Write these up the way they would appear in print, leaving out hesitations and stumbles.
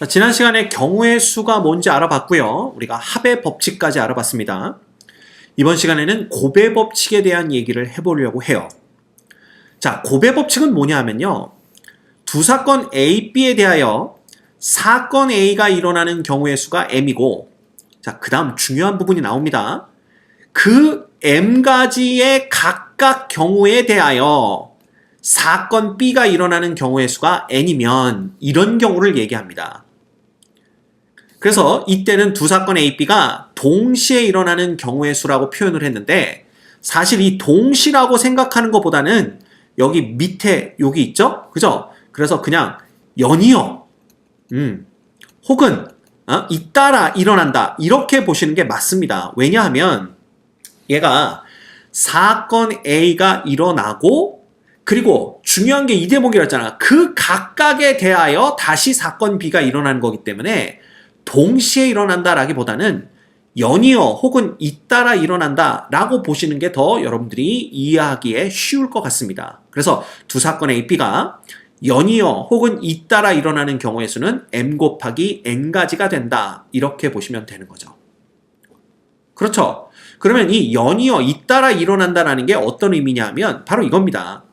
지난 시간에 경우의 수가 뭔지 알아봤고요. 우리가 합의 법칙까지 알아봤습니다. 이번 시간에는 곱의 법칙에 대한 얘기를 해보려고 해요. 자, 곱의 법칙은 뭐냐 하면요. 두 사건 A, B에 대하여 사건 A가 일어나는 경우의 수가 M이고, 자, 그 다음 중요한 부분이 나옵니다. 그 M가지의 각각 경우에 대하여 사건 B가 일어나는 경우의 수가 N이면 이런 경우를 얘기합니다. 그래서 이때는 두 사건 A, B가 동시에 일어나는 경우의 수라고 표현을 했는데 사실 이 동시라고 생각하는 것보다는 여기 밑에 여기 있죠? 그죠? 그래서 그냥 연이어 혹은 잇따라 일어난다 이렇게 보시는 게 맞습니다. 왜냐하면 얘가 사건 A가 일어나고 그리고 중요한 게 이 대목이었잖아. 그 각각에 대하여 다시 사건 B가 일어나는 거기 때문에 동시에 일어난다라기보다는 연이어 혹은 잇따라 일어난다라고 보시는 게 더 여러분들이 이해하기에 쉬울 것 같습니다. 그래서 두 사건 A, B가 연이어 혹은 잇따라 일어나는 경우의 수는 M 곱하기 N가지가 된다. 이렇게 보시면 되는 거죠. 그렇죠? 그러면 이 연이어 잇따라 일어난다라는 게 어떤 의미냐 하면 바로 이겁니다.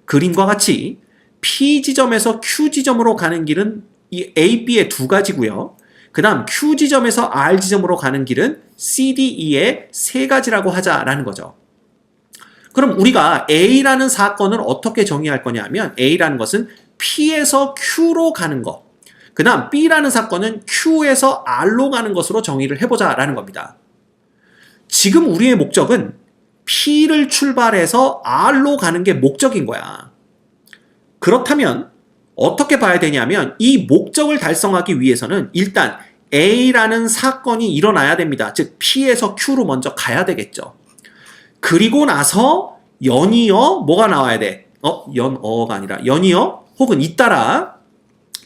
그림과 같이 P 지점에서 Q 지점으로 가는 길은 이 A, B의 두 가지고요. 그 다음 Q 지점에서 R 지점으로 가는 길은 C, D, E의 세 가지라고 하자라는 거죠. 그럼 우리가 A라는 사건을 어떻게 정의할 거냐 하면 A라는 것은 P에서 Q로 가는 것, 그 다음 B라는 사건은 Q에서 R로 가는 것으로 정의를 해보자라는 겁니다. 지금 우리의 목적은 P를 출발해서 R로 가는 게 목적인 거야. 그렇다면 어떻게 봐야 되냐면 이 목적을 달성하기 위해서는 일단 A라는 사건이 일어나야 됩니다. 즉 P에서 Q로 먼저 가야 되겠죠. 그리고 나서 연이어 뭐가 나와야 돼? 연어가 아니라 연이어 혹은 잇따라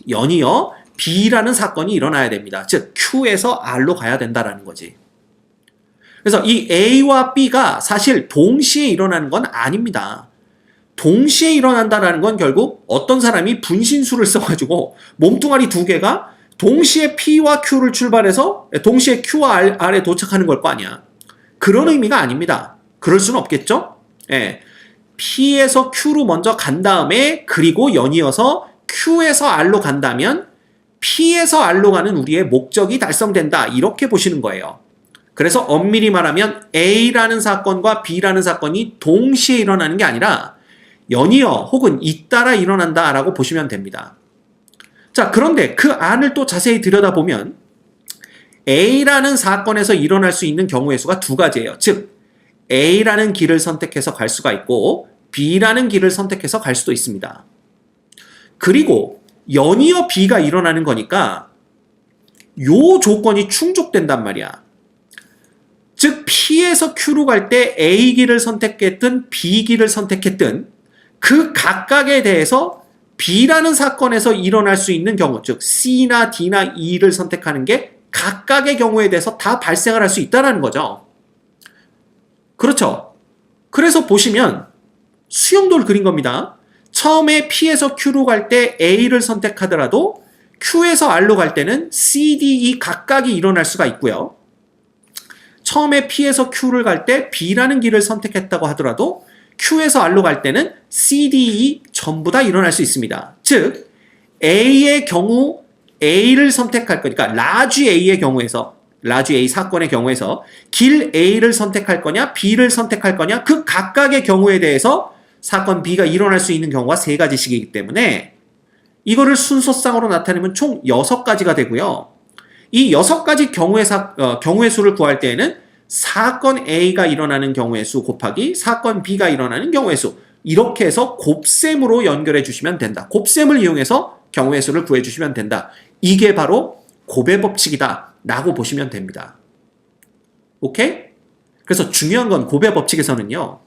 연이어 B라는 사건이 일어나야 됩니다. 즉 Q에서 R로 가야 된다라는 거지. 그래서 이 A와 B가 사실 동시에 일어나는 건 아닙니다. 동시에 일어난다라는 건 결국 어떤 사람이 분신술을 써가지고 몸뚱아리 두 개가 동시에 P와 Q를 출발해서 동시에 Q와 R에 도착하는 걸 거 아니야. 그런 의미가 아닙니다. 그럴 수는 없겠죠? 예. P에서 Q로 먼저 간 다음에 그리고 연이어서 Q에서 R로 간다면 P에서 R로 가는 우리의 목적이 달성된다. 이렇게 보시는 거예요. 그래서 엄밀히 말하면 A라는 사건과 B라는 사건이 동시에 일어나는 게 아니라 연이어 혹은 잇따라 일어난다라고 보시면 됩니다. 자, 그런데 그 안을 또 자세히 들여다보면 A라는 사건에서 일어날 수 있는 경우의 수가 두 가지예요. 즉 A라는 길을 선택해서 갈 수가 있고 B라는 길을 선택해서 갈 수도 있습니다. 그리고 연이어 B가 일어나는 거니까 요 조건이 충족된단 말이야. 즉 P에서 Q로 갈 때 A 길을 선택했든 B 길을 선택했든 그 각각에 대해서 B라는 사건에서 일어날 수 있는 경우, 즉 C나 D나 E를 선택하는 게 각각의 경우에 대해서 다 발생을 할 수 있다는 거죠. 그렇죠? 그래서 보시면 수영도를 그린 겁니다. 처음에 P에서 Q로 갈 때 A를 선택하더라도 Q에서 R로 갈 때는 C, D, E 각각이 일어날 수가 있고요. 처음에 P에서 Q를 갈 때 B라는 길을 선택했다고 하더라도 Q에서 R로 갈 때는 C, D, E 전부 다 일어날 수 있습니다. 즉 A의 경우 A를 선택할 거니까 라지 A의 경우에서 라지 A 사건의 경우에서 길 A를 선택할 거냐 B를 선택할 거냐 그 각각의 경우에 대해서 사건 B가 일어날 수 있는 경우가 세 가지씩이기 때문에 이거를 순서상으로 나타내면 총 6가지가 되고요. 이 6가지 경우의 수를 구할 때에는 사건 A가 일어나는 경우의 수 곱하기 사건 B가 일어나는 경우의 수 이렇게 해서 곱셈으로 연결해 주시면 된다. 곱셈을 이용해서 경우의 수를 구해 주시면 된다. 이게 바로 곱의 법칙이다 라고 보시면 됩니다. 오케이? 그래서 중요한 건 곱의 법칙에서는요.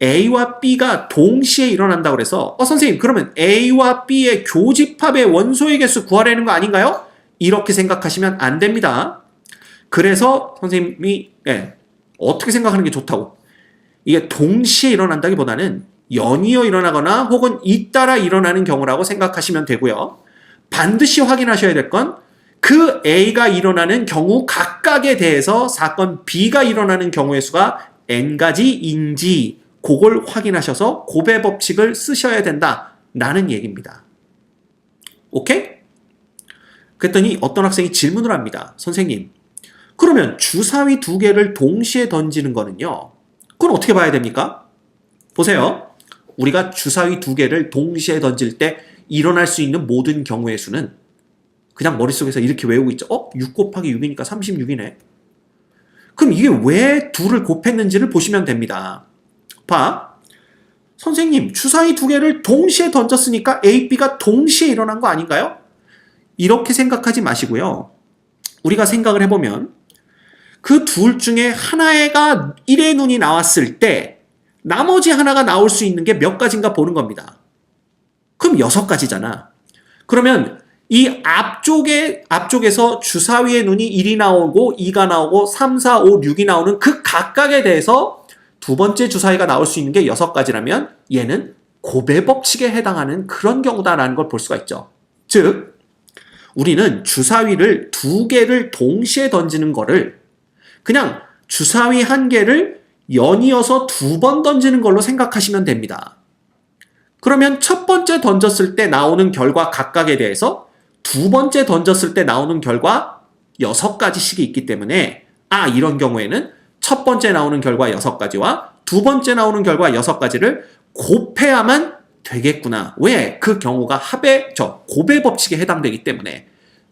A와 B가 동시에 일어난다고 그래서 선생님 그러면 A와 B의 교집합의 원소의 개수 구하라는 거 아닌가요? 이렇게 생각하시면 안 됩니다. 그래서 선생님이 어떻게 생각하는 게 좋다고. 이게 동시에 일어난다기보다는 연이어 일어나거나 혹은 잇따라 일어나는 경우라고 생각하시면 되고요. 반드시 확인하셔야 될 건 그 A가 일어나는 경우 각각에 대해서 사건 B가 일어나는 경우의 수가 n가지인지 그걸 확인하셔서 곱의 법칙을 쓰셔야 된다라는 얘기입니다. 오케이? 그랬더니 어떤 학생이 질문을 합니다. 선생님, 그러면 주사위 2개를 동시에 던지는 거는요? 그건 어떻게 봐야 됩니까? 보세요. 우리가 주사위 2개를 동시에 던질 때 일어날 수 있는 모든 경우의 수는 그냥 머릿속에서 이렇게 외우고 있죠. 6 곱하기 6이니까 36이네. 그럼 이게 왜 2를 곱했는지를 보시면 됩니다. 봐. 선생님, 주사위 2개를 동시에 던졌으니까 A, B가 동시에 일어난 거 아닌가요? 이렇게 생각하지 마시고요. 우리가 생각을 해보면 그 둘 중에 하나가 1의 눈이 나왔을 때 나머지 하나가 나올 수 있는 게 몇 가지인가 보는 겁니다. 그럼 6가지잖아. 그러면 이 앞쪽에서 주사위의 눈이 1이 나오고 2가 나오고 3, 4, 5, 6이 나오는 그 각각에 대해서 두 번째 주사위가 나올 수 있는 게 6가지라면 얘는 곱의 법칙에 해당하는 그런 경우다라는 걸 볼 수가 있죠. 즉, 우리는 주사위를 2개를 동시에 던지는 거를 그냥 주사위 1개를 연이어서 2번 던지는 걸로 생각하시면 됩니다. 그러면 첫 번째 던졌을 때 나오는 결과 각각에 대해서 두 번째 던졌을 때 나오는 결과 6가지씩이 있기 때문에 이런 경우에는 첫 번째 나오는 결과 6가지와 두 번째 나오는 결과 6가지를 곱해야만 되겠구나. 왜? 그 경우가 곱의 법칙에 해당되기 때문에.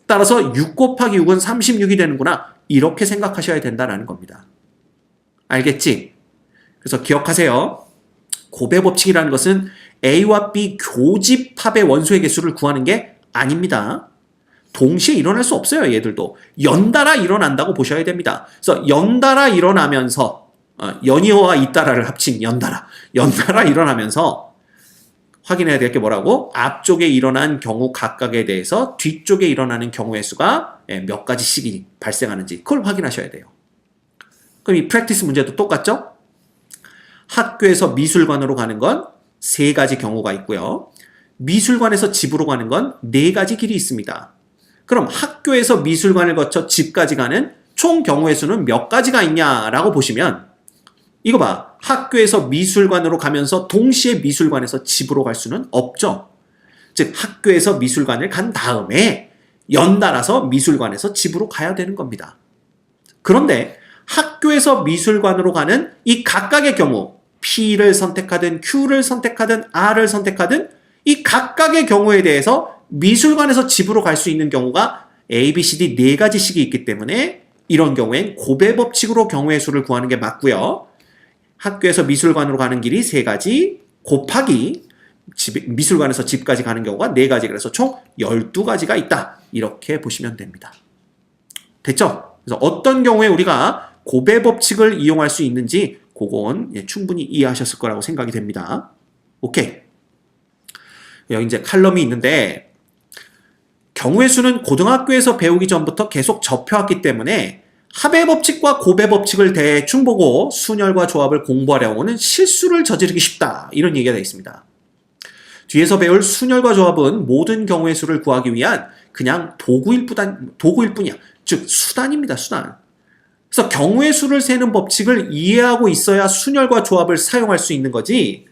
따라서 6 곱하기 6은 36이 되는구나. 이렇게 생각하셔야 된다는 겁니다. 알겠지? 그래서 기억하세요. 곱의 법칙이라는 것은 A와 B 교집합의 원소의 개수를 구하는 게 아닙니다. 동시에 일어날 수 없어요. 얘들도. 연달아 일어난다고 보셔야 됩니다. 그래서 연달아 일어나면서 연이어와 잇따라를 합친 연달아 일어나면서 확인해야 될 게 뭐라고? 앞쪽에 일어난 경우 각각에 대해서 뒤쪽에 일어나는 경우의 수가 몇 가지씩이 발생하는지 그걸 확인하셔야 돼요. 그럼 이 프랙티스 문제도 똑같죠? 학교에서 미술관으로 가는 건 3가지 경우가 있고요. 미술관에서 집으로 가는 건 4가지 길이 있습니다. 그럼 학교에서 미술관을 거쳐 집까지 가는 총 경우의 수는 몇 가지가 있냐라고 보시면 이거 봐. 학교에서 미술관으로 가면서 동시에 미술관에서 집으로 갈 수는 없죠. 즉 학교에서 미술관을 간 다음에 연달아서 미술관에서 집으로 가야 되는 겁니다. 그런데 학교에서 미술관으로 가는 이 각각의 경우 P를 선택하든 Q를 선택하든 R을 선택하든 이 각각의 경우에 대해서 미술관에서 집으로 갈 수 있는 경우가 A, B, C, D 4가지씩이 있기 때문에 이런 경우엔 곱의 법칙으로 경우의 수를 구하는 게 맞고요. 학교에서 미술관으로 가는 길이 3가지 곱하기 미술관에서 집까지 가는 경우가 4가지 그래서 총 12가지가 있다. 이렇게 보시면 됩니다. 됐죠? 그래서 어떤 경우에 우리가 곱의 법칙을 이용할 수 있는지 그건 충분히 이해하셨을 거라고 생각이 됩니다. 오케이. 여기 이제 칼럼이 있는데 경우의 수는 고등학교에서 배우기 전부터 계속 접해왔기 때문에 합의 법칙과 곱의 법칙을 대충 보고 순열과 조합을 공부하려고는 실수를 저지르기 쉽다. 이런 얘기가 되어 있습니다. 뒤에서 배울 순열과 조합은 모든 경우의 수를 구하기 위한 그냥 도구일 뿐이야. 즉 수단입니다. 수단. 그래서 경우의 수를 세는 법칙을 이해하고 있어야 순열과 조합을 사용할 수 있는 거지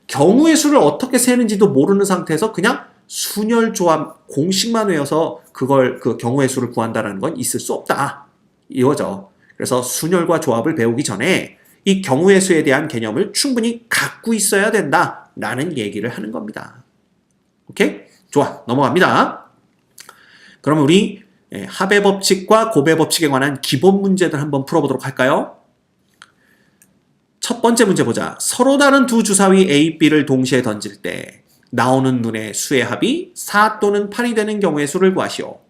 경우의 수를 어떻게 세는지도 모르는 상태에서 그냥 순열 조합 공식만 외워서 그 경우의 수를 구한다는 건 있을 수 없다. 이거죠. 그래서 순열과 조합을 배우기 전에 이 경우의 수에 대한 개념을 충분히 갖고 있어야 된다라는 얘기를 하는 겁니다. 오케이? 좋아. 넘어갑니다. 그럼 우리 합의 법칙과 곱의 법칙에 관한 기본 문제들 한번 풀어보도록 할까요? 첫 번째 문제 보자. 서로 다른 두 주사위 A, B를 동시에 던질 때 나오는 눈의 수의 합이 4 또는 8이 되는 경우의 수를 구하시오.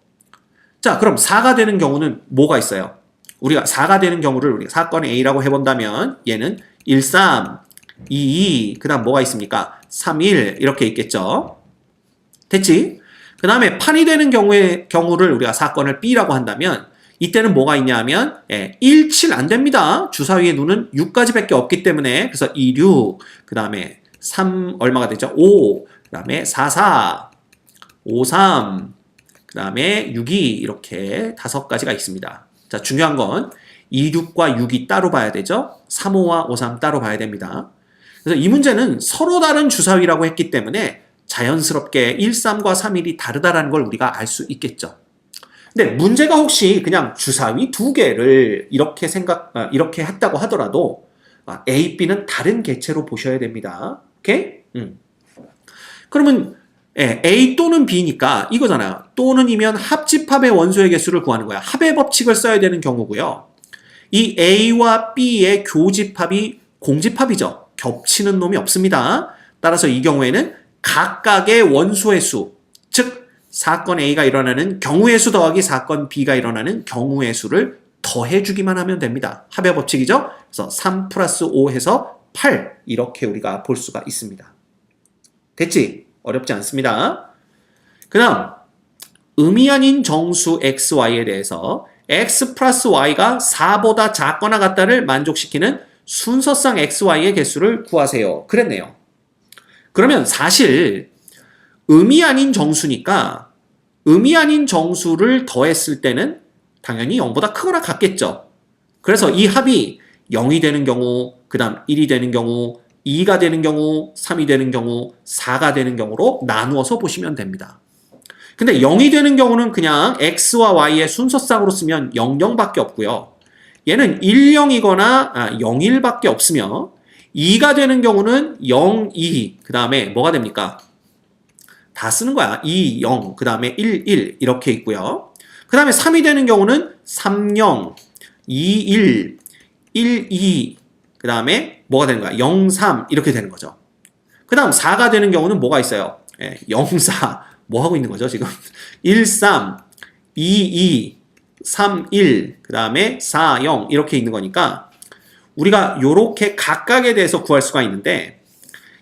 자, 그럼 4가 되는 경우는 뭐가 있어요? 우리가 4가 되는 경우를 우리가 사건 A라고 해본다면 얘는 1, 3, 2, 2, 그 다음 뭐가 있습니까? 3, 1 이렇게 있겠죠. 됐지? 그 다음에 8이 되는 경우를 우리가 사건을 B라고 한다면 이때는 뭐가 있냐 하면 1, 7 안 됩니다. 주사위의 눈은 6가지밖에 없기 때문에 그래서 2, 6, 그 다음에 3 얼마가 되죠? 5, 그 다음에 4, 4, 5, 3, 다음에 6이 이렇게 5가지가 있습니다. 자, 중요한 건 26과 6이 따로 봐야 되죠. 35와 53 따로 봐야 됩니다. 그래서 이 문제는 서로 다른 주사위라고 했기 때문에 자연스럽게 13과 31이 다르다라는 걸 우리가 알 수 있겠죠. 근데 문제가 혹시 그냥 주사위 2개를 이렇게 했다고 하더라도 A, B는 다른 개체로 보셔야 됩니다. 오케이? 그러면 A 또는 B니까 이거잖아요. 또는이면 합집합의 원소의 개수를 구하는 거야. 합의 법칙을 써야 되는 경우고요. 이 A와 B의 교집합이 공집합이죠. 겹치는 놈이 없습니다. 따라서 이 경우에는 각각의 원소의 수, 즉 사건 A가 일어나는 경우의 수 더하기 사건 B가 일어나는 경우의 수를 더해주기만 하면 됩니다. 합의 법칙이죠. 그래서 3 플러스 5 해서 8 이렇게 우리가 볼 수가 있습니다. 됐지? 어렵지 않습니다. 그 다음 의미 아닌 정수 xy에 대해서 x 플러스 y가 4보다 작거나 같다를 만족시키는 순서상 xy의 개수를 구하세요. 그랬네요. 그러면 사실 의미 아닌 정수니까 의미 아닌 정수를 더했을 때는 당연히 0보다 크거나 같겠죠. 그래서 이 합이 0이 되는 경우, 그 다음 1이 되는 경우, 2가 되는 경우, 3이 되는 경우, 4가 되는 경우로 나누어서 보시면 됩니다. 근데 0이 되는 경우는 그냥 x와 y의 순서상으로 쓰면 0, 0밖에 없고요. 얘는 1, 0이거나 0, 1밖에 없으며 2가 되는 경우는 0, 2, 그 다음에 뭐가 됩니까? 다 쓰는 거야. 2, 0, 그 다음에 1, 1 이렇게 있고요. 그 다음에 3이 되는 경우는 3, 0, 2, 1, 1, 2, 그 다음에 뭐가 되는 거야? 0, 3 이렇게 되는 거죠. 그 다음 4가 되는 경우는 뭐가 있어요? 0, 4 뭐 하고 있는 거죠 지금? 1, 3, 2, 2, 3, 1, 그 다음에 4, 0 이렇게 있는 거니까 우리가 요렇게 각각에 대해서 구할 수가 있는데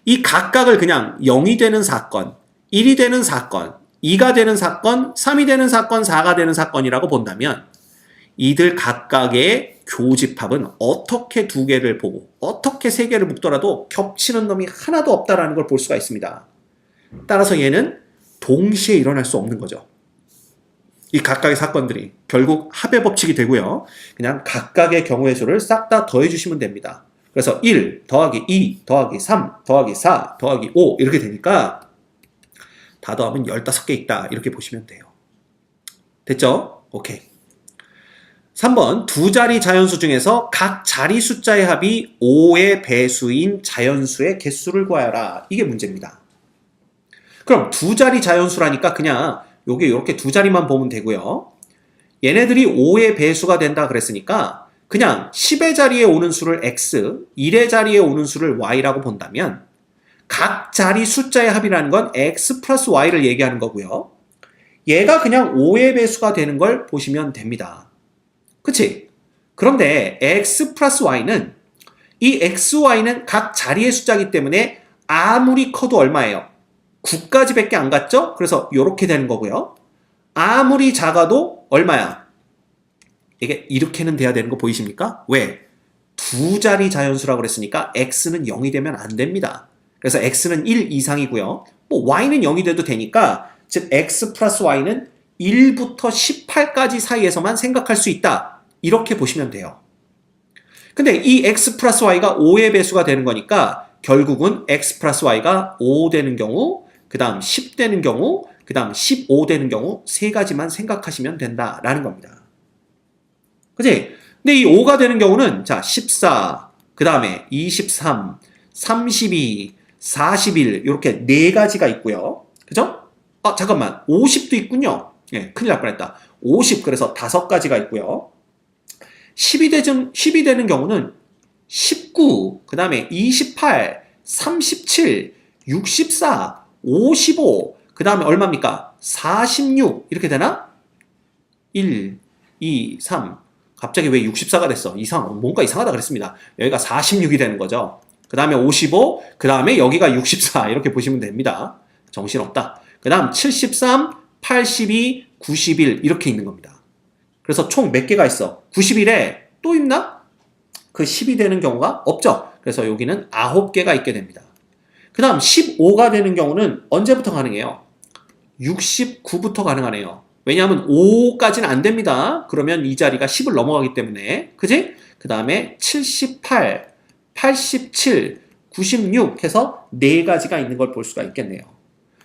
이 각각을 그냥 0이 되는 사건, 1이 되는 사건, 2가 되는 사건, 3이 되는 사건, 4가 되는 사건이라고 본다면 이들 각각의 교집합은 어떻게 2개를 보고 어떻게 3개를 묶더라도 겹치는 놈이 하나도 없다라는 걸 볼 수가 있습니다. 따라서 얘는 동시에 일어날 수 없는 거죠. 이 각각의 사건들이 결국 합의 법칙이 되고요. 그냥 각각의 경우의 수를 싹 다 더해주시면 됩니다. 그래서 1 더하기 2 더하기 3 더하기 4 더하기 5 이렇게 되니까 다 더하면 15개 있다 이렇게 보시면 돼요. 됐죠? 오케이. 3번 두 자리 자연수 중에서 각 자리 숫자의 합이 5의 배수인 자연수의 개수를 구하여라. 이게 문제입니다. 그럼 두 자리 자연수라니까 그냥 요게 이렇게 두 자리만 보면 되고요. 얘네들이 5의 배수가 된다 그랬으니까 그냥 10의 자리에 오는 수를 x, 1의 자리에 오는 수를 y라고 본다면 각 자리 숫자의 합이라는 건 x 플러스 y를 얘기하는 거고요. 얘가 그냥 5의 배수가 되는 걸 보시면 됩니다. 그치? 그런데 x 플러스 y는 이 x, y는 각 자리의 숫자이기 때문에 아무리 커도 얼마예요? 9까지 밖에 안 갔죠? 그래서 이렇게 되는 거고요. 아무리 작아도 얼마야? 이게 이렇게는 돼야 되는 거 보이십니까? 왜? 두 자리 자연수라고 그랬으니까 x는 0이 되면 안 됩니다. 그래서 x는 1 이상이고요. 뭐 y는 0이 돼도 되니까 즉 x 플러스 y는 1부터 18까지 사이에서만 생각할 수 있다. 이렇게 보시면 돼요. 근데 이 x 플러스 y가 5의 배수가 되는 거니까 결국은 x 플러스 y가 5 되는 경우, 그 다음 10 되는 경우, 그 다음 15 되는 경우 세 가지만 생각하시면 된다라는 겁니다. 그치? 근데 이 5가 되는 경우는 자 14, 그 다음에 23, 32, 41 이렇게 네 가지가 있고요. 그죠? 잠깐만 50도 있군요. 예, 큰일 날 뻔했다. 50 그래서 5가지가 있고요. 10이 되는 경우는 19, 그 다음에 28, 37, 64, 55, 그 다음에 얼마입니까? 46 이렇게 되나? 1, 2, 3 갑자기 왜 64가 됐어? 뭔가 이상하다 그랬습니다. 여기가 46이 되는 거죠. 그 다음에 55, 그 다음에 여기가 64 이렇게 보시면 됩니다. 정신없다. 그 다음 73, 82, 91 이렇게 있는 겁니다. 그래서 총 몇 개가 있어? 91에 또 있나? 그 10이 되는 경우가 없죠. 그래서 여기는 9개가 있게 됩니다. 그 다음 15가 되는 경우는 언제부터 가능해요? 69부터 가능하네요. 왜냐하면 5까지는 안 됩니다. 그러면 이 자리가 10을 넘어가기 때문에. 그지? 그 다음에 78, 87, 96 해서 4가지가 있는 걸 볼 수가 있겠네요.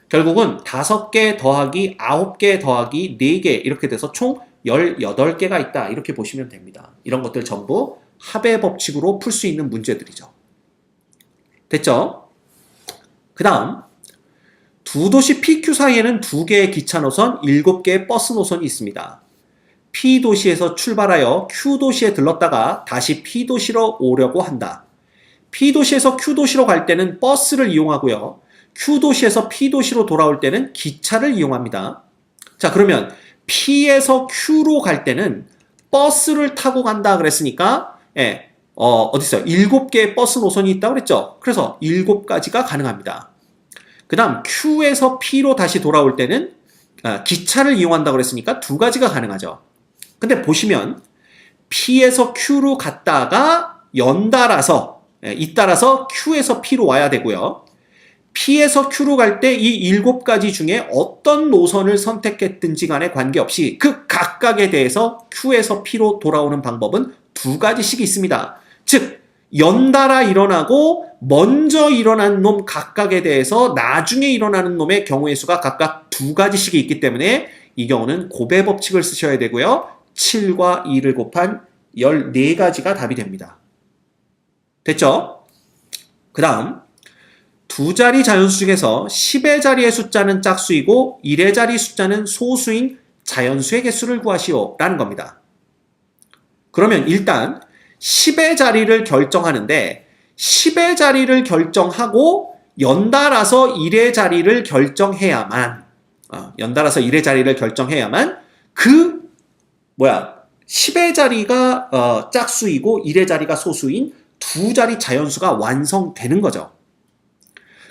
결국은 5개 더하기 9개 더하기 4개 이렇게 돼서 총 18개가 있다. 이렇게 보시면 됩니다. 이런 것들 전부 합의 법칙으로 풀 수 있는 문제들이죠. 됐죠? 그 다음 두 도시 PQ 사이에는 2개의 기차 노선, 7개의 버스 노선이 있습니다. P 도시에서 출발하여 Q 도시에 들렀다가 다시 P 도시로 오려고 한다. P 도시에서 Q 도시로 갈 때는 버스를 이용하고요. Q 도시에서 P 도시로 돌아올 때는 기차를 이용합니다. 자, 그러면 P에서 Q로 갈 때는 버스를 타고 간다 그랬으니까 어디 있어요? 7개의 버스 노선이 있다고 그랬죠? 그래서 7가지가 가능합니다. 그 다음 Q에서 P로 다시 돌아올 때는 기차를 이용한다고 그랬으니까 2가지가 가능하죠. 근데 보시면 P에서 Q로 갔다가 연달아서 잇따라서 Q에서 P로 와야 되고요. P에서 Q로 갈 때 이 7가지 중에 어떤 노선을 선택했든지 간에 관계없이 그 각각에 대해서 Q에서 P로 돌아오는 방법은 2가지씩 있습니다. 즉 연달아 일어나고 먼저 일어난 놈 각각에 대해서 나중에 일어나는 놈의 경우의 수가 각각 2가지씩이 있기 때문에 이 경우는 곱의 법칙을 쓰셔야 되고요. 7과 2를 곱한 14가지가 답이 됩니다. 됐죠? 그 다음 2자리 자연수 중에서 10의 자리의 숫자는 짝수이고 1의 자리 숫자는 소수인 자연수의 개수를 구하시오 라는 겁니다. 그러면 일단 10의 자리를 결정하는데 10의 자리를 결정하고 연달아서 1의 자리를 결정해야만 그 10의 자리가 짝수이고 1의 자리가 소수인 2자리 자연수가 완성되는 거죠.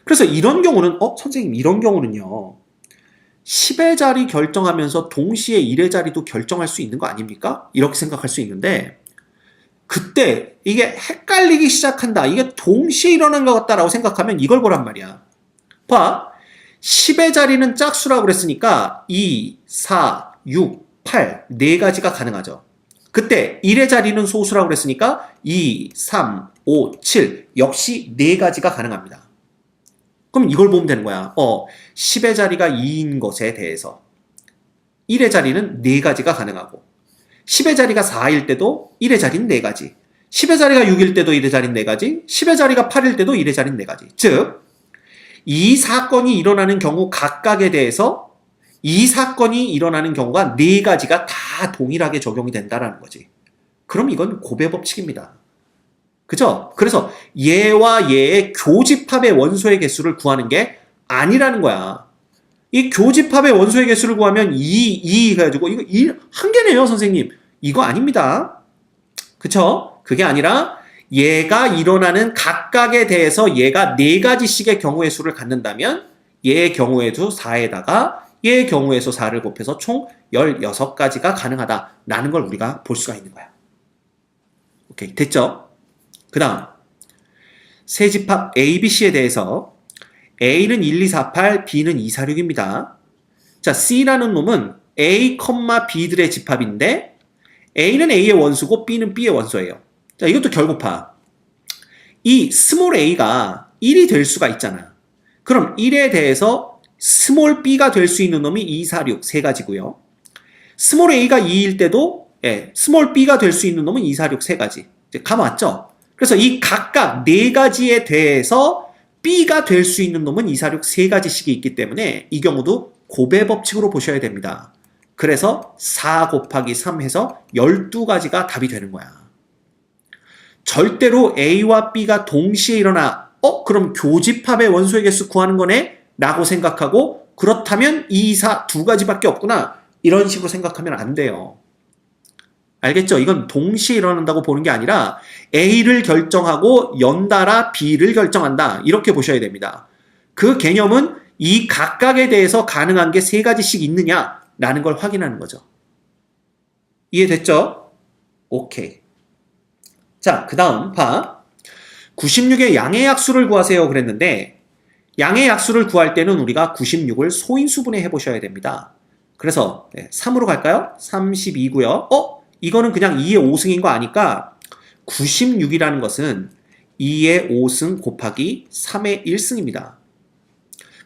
그래서 이런 경우는 선생님 이런 경우는요 10의 자리 결정하면서 동시에 1의 자리도 결정할 수 있는 거 아닙니까? 이렇게 생각할 수 있는데 그때 이게 헷갈리기 시작한다. 이게 동시에 일어난 것 같다라고 생각하면 이걸 보란 말이야. 봐. 10의 자리는 짝수라고 그랬으니까 2, 4, 6, 8 4가지가 가능하죠. 그때 1의 자리는 소수라고 그랬으니까 2, 3, 5, 7 역시 4가지가 가능합니다. 그럼 이걸 보면 되는 거야. 10의 자리가 2인 것에 대해서 1의 자리는 4가지가 가능하고 10의 자리가 4일 때도 1의 자리는 4가지 10의 자리가 6일 때도 1의 자리는 4가지 10의 자리가 8일 때도 1의 자리는 4가지 즉, 이 사건이 일어나는 경우 각각에 대해서 이 사건이 일어나는 경우가 4가지가 다 동일하게 적용이 된다는 거지. 그럼 이건 곱의 법칙입니다. 그죠? 그래서 얘와 얘의 교집합의 원소의 개수를 구하는 게 아니라는 거야. 이 교집합의 원소의 개수를 구하면 2 해가지고 이거 한 개네요 선생님. 이거 아닙니다. 그쵸? 그게 아니라 얘가 일어나는 각각에 대해서 얘가 4가지씩의 경우의 수를 갖는다면 얘의 경우의 수 4에다가 얘의 경우의 수 4를 곱해서 총 16가지가 가능하다라는 걸 우리가 볼 수가 있는 거야. 오케이, 됐죠? 그 다음 세집합 ABC에 대해서 A는 1, 2, 4, 8, B는 2, 4, 6입니다. 자, C라는 놈은 A, B들의 집합인데 A는 A의 원수고 B는 B의 원소예요. 자, 이것도 결곱합. 이 스몰 a가 1이 될 수가 있잖아. 그럼 1에 대해서 스몰 b가 될 수 있는 놈이 2, 4, 6 세 가지고요. 스몰 a가 2일 때도 스몰 b가 될 수 있는 놈은 2, 4, 6 세 가지. 이제 감 왔죠? 그래서 이 각각 4가지에 대해서 b가 될 수 있는 놈은 2, 4, 6 세 가지씩이 있기 때문에 이 경우도 곱의 법칙으로 보셔야 됩니다. 그래서 4 곱하기 3 해서 12가지가 답이 되는 거야. 절대로 A와 B가 동시에 일어나 그럼 교집합의 원소의 개수 구하는 거네? 라고 생각하고 그렇다면 2, 4 2가지밖에 없구나 이런 식으로 생각하면 안 돼요. 알겠죠? 이건 동시에 일어난다고 보는 게 아니라 A를 결정하고 연달아 B를 결정한다 이렇게 보셔야 됩니다. 그 개념은 이 각각에 대해서 가능한 게 3가지씩 있느냐라는 걸 확인하는 거죠. 이해됐죠? 오케이. 자, 그 다음 봐. 96의 양의 약수를 구하세요 그랬는데 양의 약수를 구할 때는 우리가 96을 소인수분해 해보셔야 됩니다. 그래서 3으로 갈까요? 32고요. 이거는 그냥 2의 5승인 거 아니까 96이라는 것은 2의 5승 곱하기 3의 1승입니다.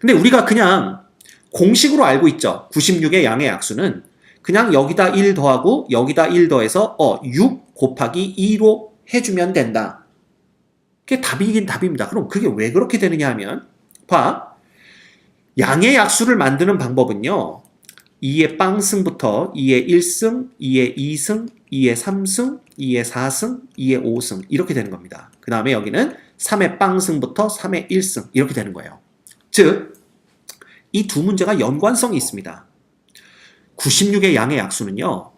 근데 우리가 그냥 공식으로 알고 있죠. 96의 양의 약수는 그냥 여기다 1 더하고 여기다 1 더해서 6 곱하기 2로 해주면 된다. 그게 답이긴 답입니다. 그럼 그게 왜 그렇게 되느냐 하면 봐. 양의 약수를 만드는 방법은요. 2의 빵승부터 2의 1승, 2의 2승, 2의 3승, 2의 4승, 2의 5승 이렇게 되는 겁니다. 그 다음에 여기는 3의 빵승부터 3의 1승 이렇게 되는 거예요. 즉, 이 두 문제가 연관성이 있습니다. 96의 양의 약수는요.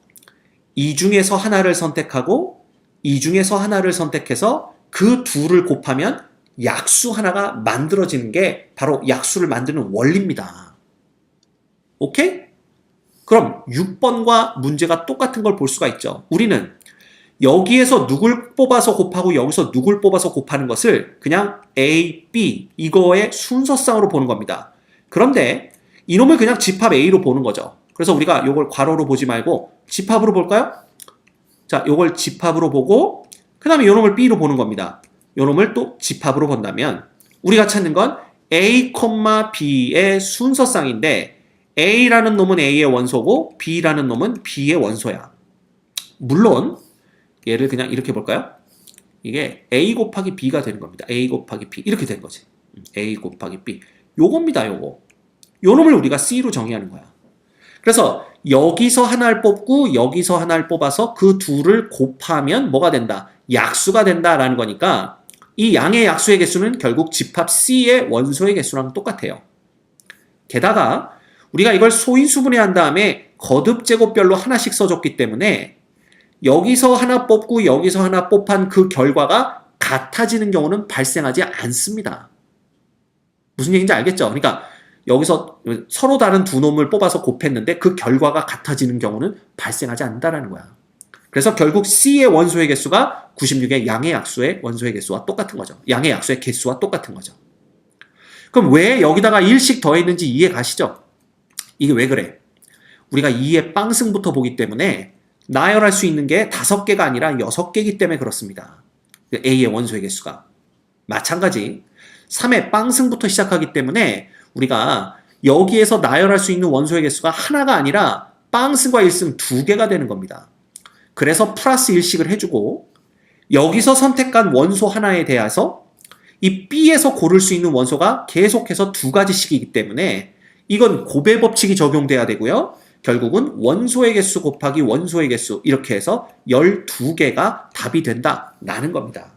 이 중에서 하나를 선택하고 이 중에서 하나를 선택해서 그 둘을 곱하면 약수 하나가 만들어지는 게 바로 약수를 만드는 원리입니다. 오케이? 그럼 6번과 문제가 똑같은 걸 볼 수가 있죠. 우리는 여기에서 누굴 뽑아서 곱하고 여기서 누굴 뽑아서 곱하는 것을 그냥 A, B 이거의 순서상으로 보는 겁니다. 그런데 이놈을 그냥 집합 A로 보는 거죠. 그래서 우리가 이걸 괄호로 보지 말고 집합으로 볼까요? 자, 이걸 집합으로 보고 그 다음에 이놈을 B로 보는 겁니다. 이놈을 또 집합으로 본다면 우리가 찾는 건 A, B의 순서상인데 A라는 놈은 A의 원소고 B라는 놈은 B의 원소야. 물론 얘를 그냥 이렇게 볼까요? 이게 A 곱하기 B가 되는 겁니다. A 곱하기 B 이렇게 되는 거지. A 곱하기 B 요겁니다. 요거. 요 놈을 우리가 C로 정의하는 거야. 그래서 여기서 하나를 뽑고 여기서 하나를 뽑아서 그 둘을 곱하면 뭐가 된다? 약수가 된다라는 거니까 이 양의 약수의 개수는 결국 집합 C의 원소의 개수랑 똑같아요. 게다가 우리가 이걸 소인수분해한 다음에 거듭 제곱별로 하나씩 써줬기 때문에 여기서 하나 뽑고 여기서 하나 뽑한 그 결과가 같아지는 경우는 발생하지 않습니다. 무슨 얘기인지 알겠죠? 그러니까 여기서 서로 다른 두 놈을 뽑아서 곱했는데 그 결과가 같아지는 경우는 발생하지 않는다는 거야. 그래서 결국 C의 원소의 개수가 96의 양의 약수의 원소의 개수와 똑같은 거죠. 양의 약수의 개수와 똑같은 거죠. 그럼 왜 여기다가 1씩 더했는지 이해 가시죠? 이게 왜 그래? 우리가 2의 빵승부터 보기 때문에 나열할 수 있는 게 5개가 아니라 6개이기 때문에 그렇습니다. A의 원소의 개수가. 마찬가지 3의 빵승부터 시작하기 때문에 우리가 여기에서 나열할 수 있는 원소의 개수가 하나가 아니라 빵승과 1승 2개가 되는 겁니다. 그래서 플러스 1씩을 해주고 여기서 선택한 원소 하나에 대해서 이 B에서 고를 수 있는 원소가 계속해서 2가지씩이기 때문에 이건 곱의 법칙이 적용돼야 되고요. 결국은 원소의 개수 곱하기 원소의 개수 이렇게 해서 12개가 답이 된다라는 겁니다.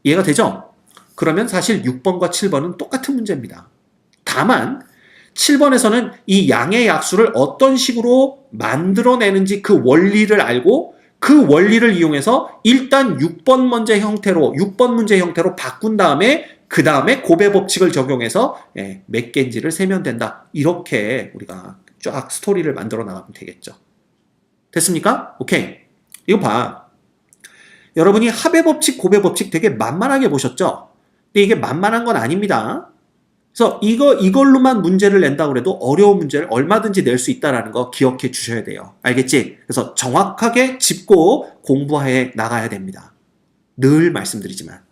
이해가 되죠? 그러면 사실 6번과 7번은 똑같은 문제입니다. 다만 7번에서는 이 양의 약수를 어떤 식으로 만들어내는지 그 원리를 알고 그 원리를 이용해서 일단 6번 문제 형태로 바꾼 다음에 그 다음에 곱의 법칙을 적용해서 몇 개인지를 세면 된다. 이렇게 우리가 쫙 스토리를 만들어 나가면 되겠죠. 됐습니까? 오케이. 이거 봐. 여러분이 합의 법칙, 곱의 법칙 되게 만만하게 보셨죠? 근데 이게 만만한 건 아닙니다. 그래서 이걸로만 문제를 낸다고 해도 어려운 문제를 얼마든지 낼 수 있다는 거 기억해 주셔야 돼요. 알겠지? 그래서 정확하게 짚고 공부해 나가야 됩니다. 늘 말씀드리지만.